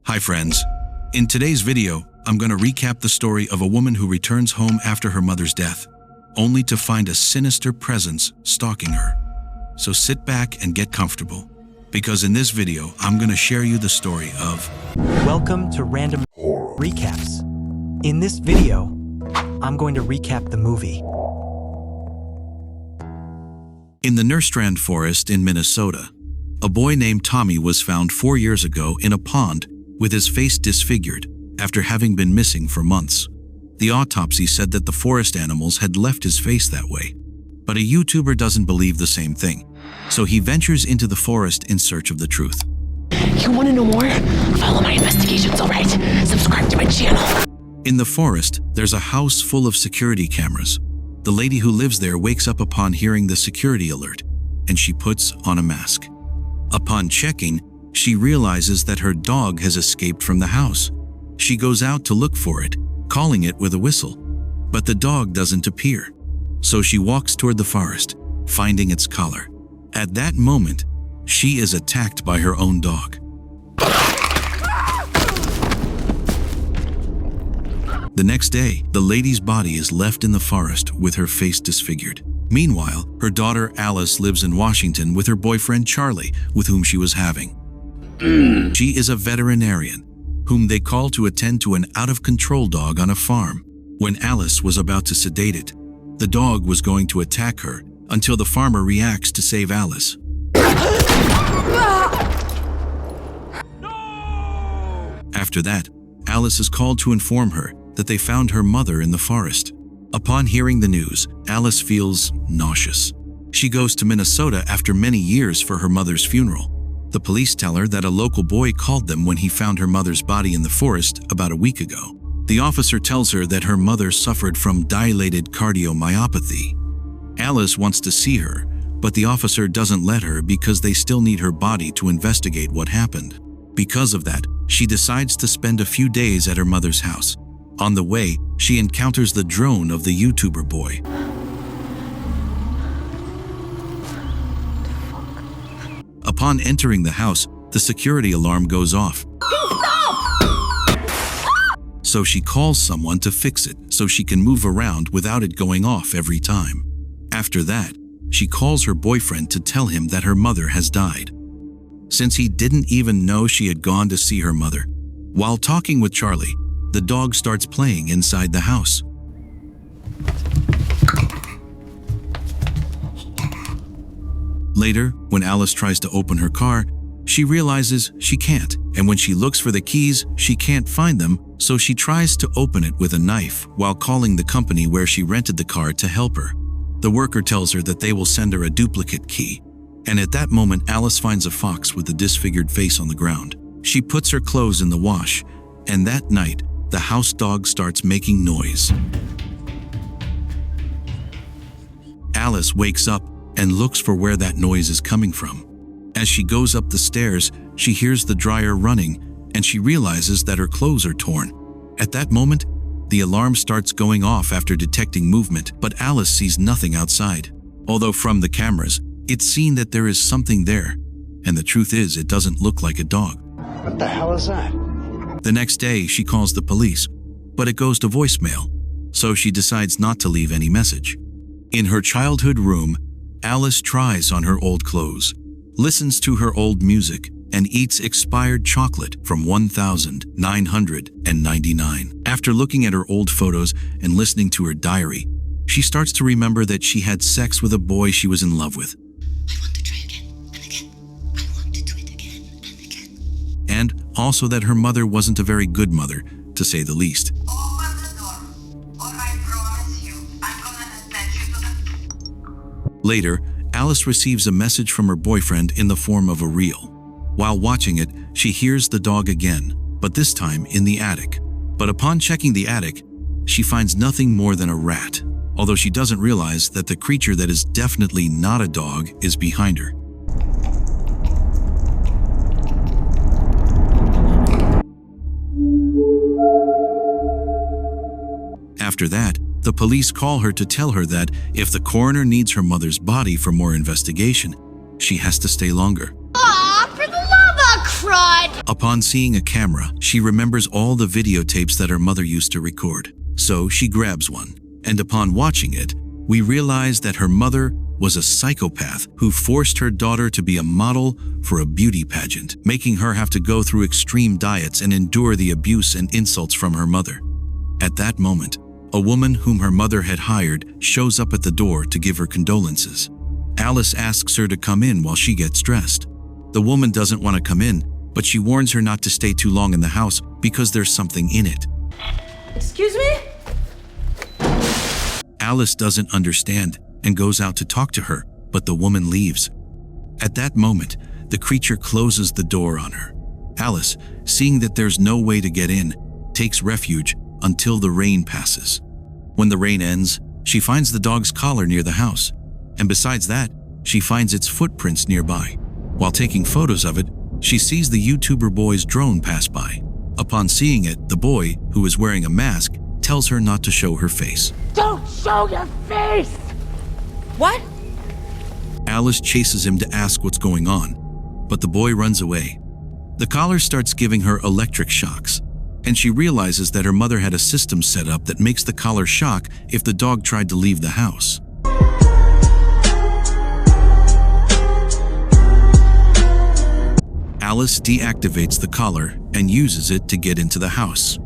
Hi friends. In today's video, I'm going to recap the story of a woman who returns home after her mother's death, only to find a sinister presence stalking her. So sit back and get comfortable, because in this video, I'm going to share you the story of... Welcome to Random Recaps. In this video, I'm going to recap the movie. In the Nerstrand Forest in Minnesota, a boy named Tommy was found 4 years ago in a pond with his face disfigured after having been missing for months. The autopsy said that the forest animals had left his face that way. But a YouTuber doesn't believe the same thing, so he ventures into the forest in search of the truth. You want to know more? Follow my investigations, alright? Subscribe to my channel. In the forest, there's a house full of security cameras. The lady who lives there wakes up upon hearing the security alert, and she puts on a mask. Upon checking, she realizes that her dog has escaped from the house. She goes out to look for it, calling it with a whistle, but the dog doesn't appear. So she walks toward the forest, finding its collar. At that moment, she is attacked by her own dog. The next day, the lady's body is left in the forest with her face disfigured. Meanwhile, her daughter Alice lives in Washington with her boyfriend Charlie, with whom she was having. She is a veterinarian, whom they call to attend to an out-of-control dog on a farm. When Alice was about to sedate it, the dog was going to attack her until the farmer reacts to save Alice. After that, Alice is called to inform her that they found her mother in the forest. Upon hearing the news, Alice feels nauseous. She goes to Minnesota after many years for her mother's funeral. The police tell her that a local boy called them when he found her mother's body in the forest about a week ago. The officer tells her that her mother suffered from dilated cardiomyopathy. Alice wants to see her, but the officer doesn't let her because they still need her body to investigate what happened. Because of that, she decides to spend a few days at her mother's house. On the way, she encounters the drone of the YouTuber boy. Upon entering the house, the security alarm goes off. So she calls someone to fix it so she can move around without it going off every time. After that, she calls her boyfriend to tell him that her mother has died. Since he didn't even know she had gone to see her mother, while talking with Charlie, the dog starts playing inside the house. Later, when Alice tries to open her car, she realizes she can't, and when she looks for the keys, she can't find them, so she tries to open it with a knife while calling the company where she rented the car to help her. The worker tells her that they will send her a duplicate key, and at that moment Alice finds a fox with a disfigured face on the ground. She puts her clothes in the wash, and that night, the house dog starts making noise. Alice wakes up and looks for where that noise is coming from. As she goes up the stairs, she hears the dryer running, and she realizes that her clothes are torn. At that moment, the alarm starts going off after detecting movement, but Alice sees nothing outside. Although from the cameras, it's seen that there is something there, and the truth is it doesn't look like a dog. What the hell is that? The next day, she calls the police, but it goes to voicemail, so she decides not to leave any message. In her childhood room, Alice tries on her old clothes, listens to her old music, and eats expired chocolate from 1999. After looking at her old photos and listening to her diary, she starts to remember that she had sex with a boy she was in love with. I want to try again and again. I want to do it again and again. And also that her mother wasn't a very good mother, to say the least. Open the door, or I promise you, I'm gonna attach you to the... Later, Alice receives a message from her boyfriend in the form of a reel. While watching it, she hears the dog again, but this time in the attic. But upon checking the attic, she finds nothing more than a rat, although she doesn't realize that the creature that is definitely not a dog is behind her. After that, the police call her to tell her that if the coroner needs her mother's body for more investigation, she has to stay longer. Aw, for the love of God! Upon seeing a camera, she remembers all the videotapes that her mother used to record. So she grabs one, and upon watching it, we realize that her mother was a psychopath who forced her daughter to be a model for a beauty pageant, making her have to go through extreme diets and endure the abuse and insults from her mother. At that moment, a woman whom her mother had hired shows up at the door to give her condolences. Alice asks her to come in while she gets dressed. The woman doesn't want to come in, but she warns her not to stay too long in the house because there's something in it. Excuse me? Alice doesn't understand and goes out to talk to her, but the woman leaves. At that moment, the creature closes the door on her. Alice, seeing that there's no way to get in, takes refuge until the rain passes. When the rain ends, she finds the dog's collar near the house, and besides that, she finds its footprints nearby. While taking photos of it, she sees the YouTuber boy's drone pass by. Upon seeing it, the boy, who is wearing a mask, tells her not to show her face. Don't show your face! What? Alice chases him to ask what's going on, but the boy runs away. The collar starts giving her electric shocks, and she realizes that her mother had a system set up that makes the collar shock if the dog tried to leave the house. Alice deactivates the collar and uses it to get into the house.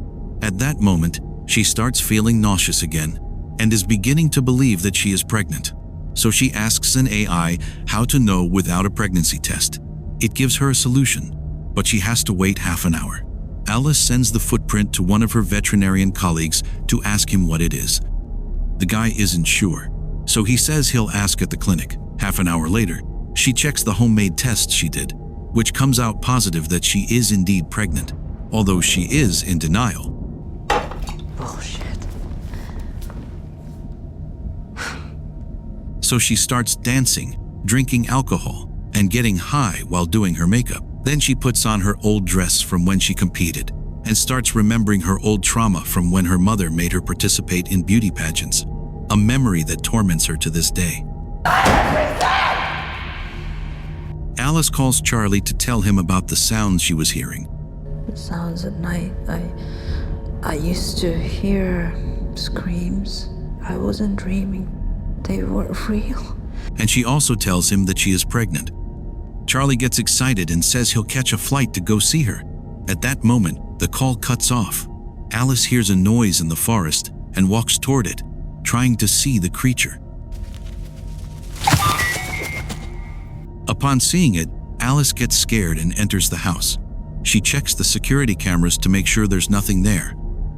At that moment, she starts feeling nauseous again and is beginning to believe that she is pregnant. So she asks an AI how to know without a pregnancy test. It gives her a solution, but she has to wait half an hour. Alice sends the footprint to one of her veterinarian colleagues to ask him what it is. The guy isn't sure, so he says he'll ask at the clinic. Half an hour later, she checks the homemade test she did, which comes out positive that she is indeed pregnant, although she is in denial. Bullshit. So she starts dancing, drinking alcohol, and getting high while doing her makeup. Then she puts on her old dress from when she competed and starts remembering her old trauma from when her mother made her participate in beauty pageants, a memory that torments her to this day. Alice calls Charlie to tell him about the sounds she was hearing. The sounds at night. I used to hear screams. I wasn't dreaming. They were real. And she also tells him that she is pregnant. Charlie gets excited and says he'll catch a flight to go see her. At that moment, the call cuts off. Alice hears a noise in the forest and walks toward it, trying to see the creature. Upon seeing it, Alice gets scared and enters the house. She checks the security cameras to make sure there's nothing there.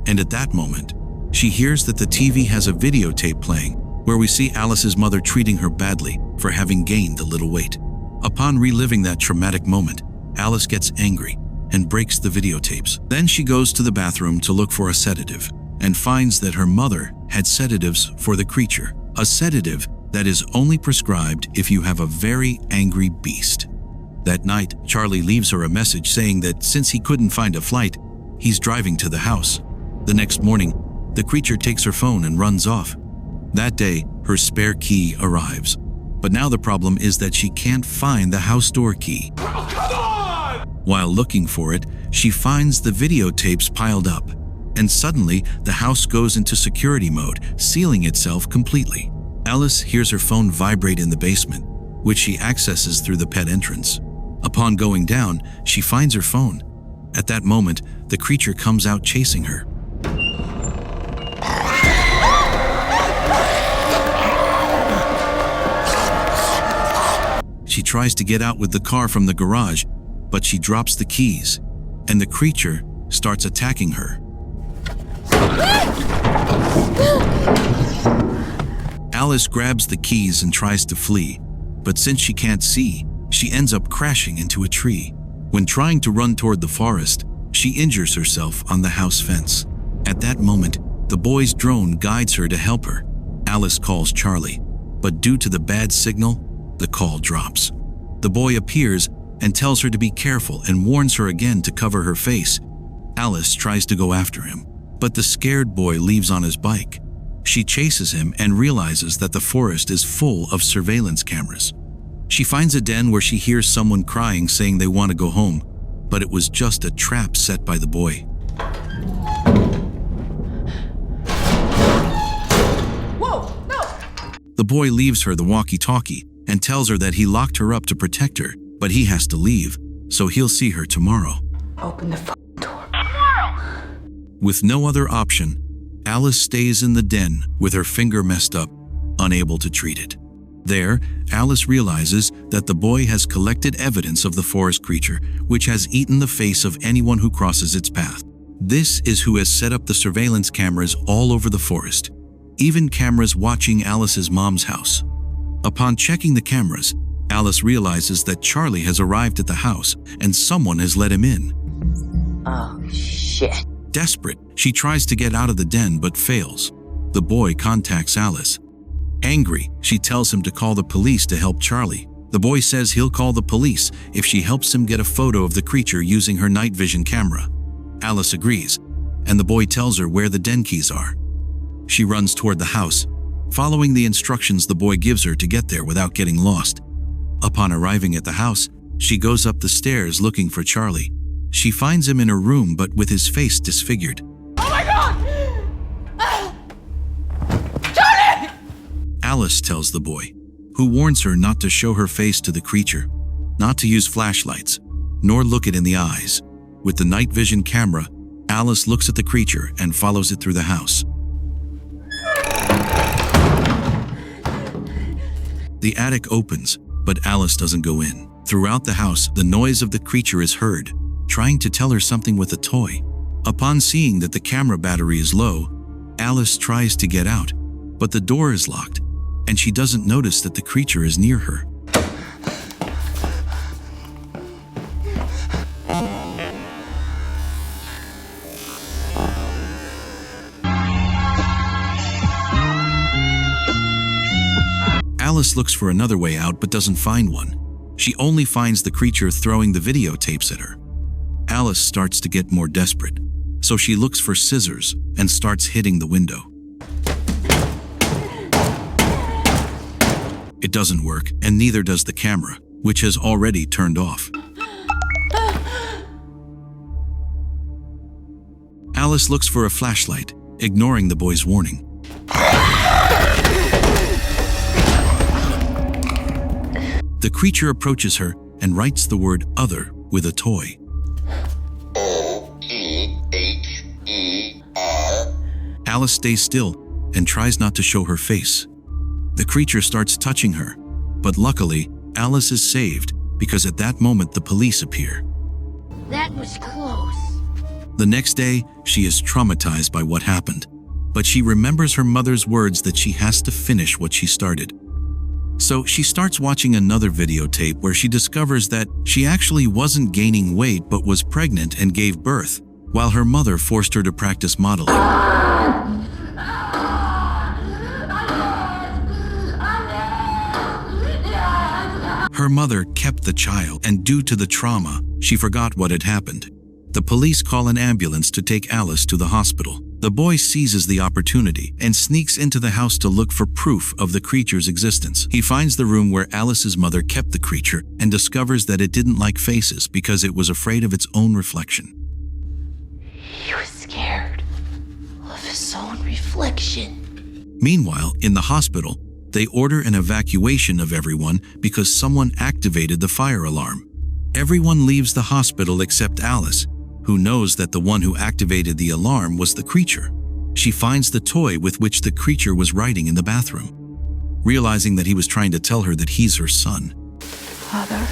And at that moment, she hears that the TV has a videotape playing where we see Alice's mother treating her badly for having gained a little weight. Upon reliving that traumatic moment, Alice gets angry and breaks the videotapes. Then she goes to the bathroom to look for a sedative and finds that her mother had sedatives for the creature, a sedative that is only prescribed if you have a very angry beast. That night, Charlie leaves her a message saying that since he couldn't find a flight, he's driving to the house. The next morning, the creature takes her phone and runs off. That day, her spare key arrives. But now the problem is that she can't find the house door key. Oh, come on! While looking for it, she finds the videotapes piled up. And suddenly, the house goes into security mode, sealing itself completely. Alice hears her phone vibrate in the basement, which she accesses through the pet entrance. Upon going down, she finds her phone. At that moment, the creature comes out chasing her. She tries to get out with the car from the garage, but she drops the keys, and the creature starts attacking her. Alice grabs the keys and tries to flee, but since she can't see, she ends up crashing into a tree. When trying to run toward the forest, she injures herself on the house fence. At that moment, the boy's drone guides her to help her. Alice calls Charlie, but due to the bad signal, the call drops. The boy appears and tells her to be careful and warns her again to cover her face. Alice tries to go after him, but the scared boy leaves on his bike. She chases him and realizes that the forest is full of surveillance cameras. She finds a den where she hears someone crying saying they want to go home. but it was just a trap set by the boy. Whoa, no! The boy leaves her the walkie-talkie and tells her that he locked her up to protect her, but he has to leave, so he'll see her tomorrow. Open the fucking door. With no other option, Alice stays in the den with her finger messed up, unable to treat it. There, Alice realizes that the boy has collected evidence of the forest creature, which has eaten the face of anyone who crosses its path. This is who has set up the surveillance cameras all over the forest, even cameras watching Alice's mom's house. Upon checking the cameras, Alice realizes that Charlie has arrived at the house and someone has let him in. Oh, shit. Desperate, she tries to get out of the den but fails. The boy contacts Alice. Angry, she tells him to call the police to help Charlie. The boy says he'll call the police if she helps him get a photo of the creature using her night vision camera. Alice agrees, and the boy tells her where the den keys are. She runs toward the house, following the instructions the boy gives her to get there without getting lost. Upon arriving at the house, she goes up the stairs looking for Charlie. She finds him in her room but with his face disfigured. Oh my god! Charlie! Alice tells the boy, who warns her not to show her face to the creature, not to use flashlights, nor look it in the eyes. With the night vision camera, Alice looks at the creature and follows it through the house. The attic opens, but Alice doesn't go in. Throughout the house, the noise of the creature is heard, trying to tell her something with a toy. Upon seeing that the camera battery is low, Alice tries to get out, but the door is locked, and she doesn't notice that the creature is near her. Alice looks for another way out but doesn't find one. She only finds the creature throwing the videotapes at her. Alice starts to get more desperate, so she looks for scissors and starts hitting the window. It doesn't work, and neither does the camera, which has already turned off. Alice looks for a flashlight, ignoring the boy's warning. The creature approaches her and writes the word "other" with a toy. O-T-H-E-R. Alice stays still and tries not to show her face. The creature starts touching her, but luckily, Alice is saved because at that moment the police appear. That was close. The next day, she is traumatized by what happened, but she remembers her mother's words that she has to finish what she started. So she starts watching another videotape where she discovers that she actually wasn't gaining weight but was pregnant and gave birth, while her mother forced her to practice modeling. Her mother kept the child, and due to the trauma, she forgot what had happened. The police call an ambulance to take Alice to the hospital. The boy seizes the opportunity and sneaks into the house to look for proof of the creature's existence. He finds the room where Alice's mother kept the creature and discovers that it didn't like faces because it was afraid of its own reflection. He was scared of his own reflection. Meanwhile, in the hospital, they order an evacuation of everyone because someone activated the fire alarm. Everyone leaves the hospital except Alice, who knows that the one who activated the alarm was the creature. She finds the toy with which the creature was writing in the bathroom, realizing that he was trying to tell her that he's her son. Father.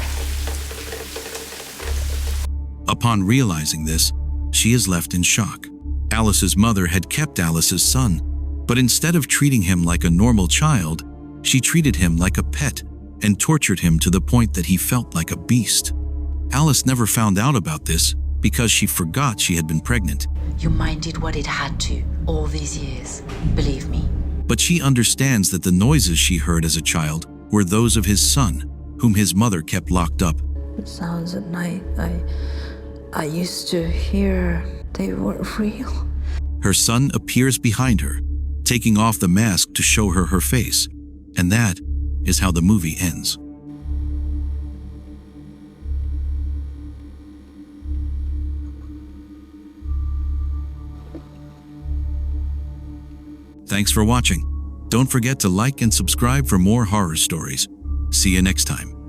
Upon realizing this, she is left in shock. Alice's mother had kept Alice's son, but instead of treating him like a normal child, she treated him like a pet and tortured him to the point that he felt like a beast. Alice never found out about this because she forgot she had been pregnant. Your mind did what it had to all these years, believe me. But she understands that the noises she heard as a child were those of his son, whom his mother kept locked up. The sounds at night I used to hear, they weren't real. Her son appears behind her, taking off the mask to show her her face. And that is how the movie ends. Thanks for watching. Don't forget to like and subscribe for more horror stories. See you next time.